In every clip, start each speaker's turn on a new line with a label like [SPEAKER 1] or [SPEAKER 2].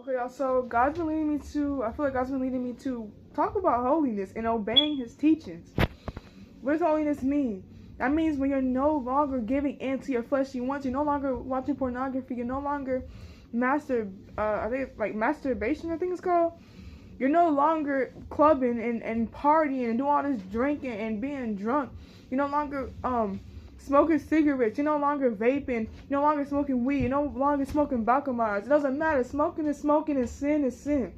[SPEAKER 1] Okay, y'all, so God's been leading me to, I feel like God's been leading me to talk about holiness and obeying his teachings. What does holiness mean? That means when you're no longer giving in to your fleshly wants, you're no longer watching pornography, you're no longer I think it's like masturbation, I think it's called. You're no longer clubbing and partying and doing all this drinking and being drunk. You're no longer smoking cigarettes. You're no longer vaping. You're no longer smoking weed. You're no longer smoking Bacamas. It doesn't matter. Smoking is smoking, and sin is sin.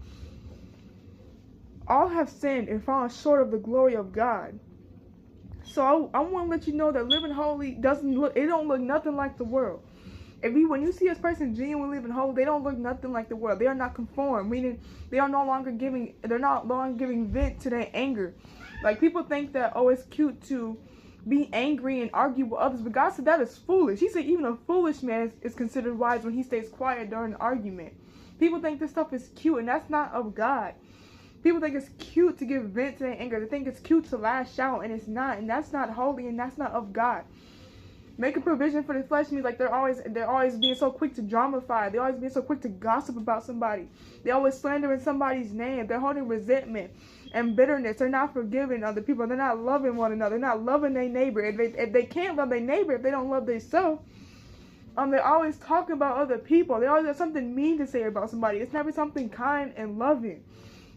[SPEAKER 1] All have sinned and fallen short of the glory of God. So I want to let you know that living holy don't look nothing like the world. When you see this person genuinely living holy, they don't look nothing like the world. They are not conformed, meaning they're no longer giving vent to their anger. Like, people think that, oh, it's cute to be angry and argue with others, but God said that is foolish. He said even a foolish man is considered wise when he stays quiet during an argument. People think this stuff is cute, and that's not of God. People think it's cute to give vent to their anger. They think it's cute to lash out, and it's not, and that's not holy, and that's not of God. Making provision for the flesh means like they're always being so quick to dramify. They're always being so quick to gossip about somebody. They're always slandering somebody's name. They're holding resentment and bitterness. They're not forgiving other people. They're not loving one another. They're not loving their neighbor. If they can't love their neighbor, if they don't love themselves, they're always talking about other people. They always have something mean to say about somebody. It's never something kind and loving.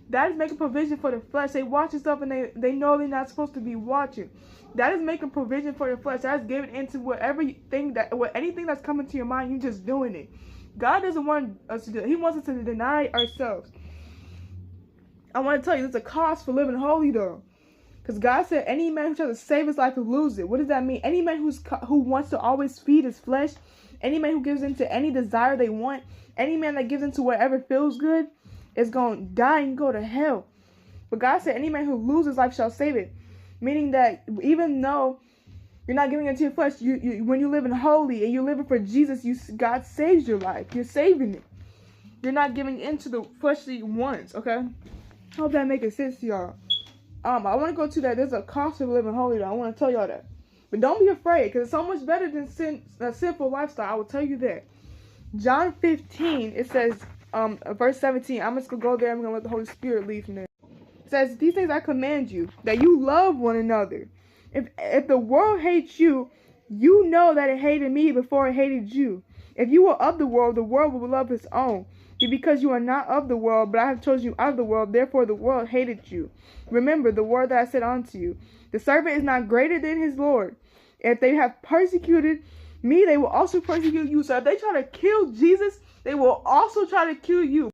[SPEAKER 1] That is making provision for the flesh. They watch stuff and they know they're not supposed to be watching. That is making provision for the flesh. That is giving into anything that's coming to your mind, you just doing it. God doesn't want us to do it. He wants us to deny ourselves. I want to tell you, there's a cost for living holy, though. Because God said, any man who tries to save his life will lose it. What does that mean? Any man who wants to always feed his flesh, any man who gives into any desire they want, any man that gives into whatever feels good, is going to die and go to hell. But God said, any man who loses life shall save it. Meaning that even though you're not giving into your flesh, when you're living holy and you're living for Jesus, God saves your life. You're saving it. You're not giving into the fleshly wants, okay? I hope that makes sense to y'all. I want to go to that. There's a cost of living holy, though. I want to tell y'all that. But don't be afraid, because it's so much better than a sinful lifestyle. I will tell you that. John 15, it says, verse 17. I'm just going to go there. I'm going to let the Holy Spirit lead from there. Says, these things I command you, that you love one another. If the world hates you, you know that it hated me before it hated you. If you were of the world will love its own. Because you are not of the world, but I have chosen you out of the world, therefore the world hated you. Remember the word that I said unto you. The servant is not greater than his Lord. If they have persecuted me, they will also persecute you. So if they try to kill Jesus, they will also try to kill you.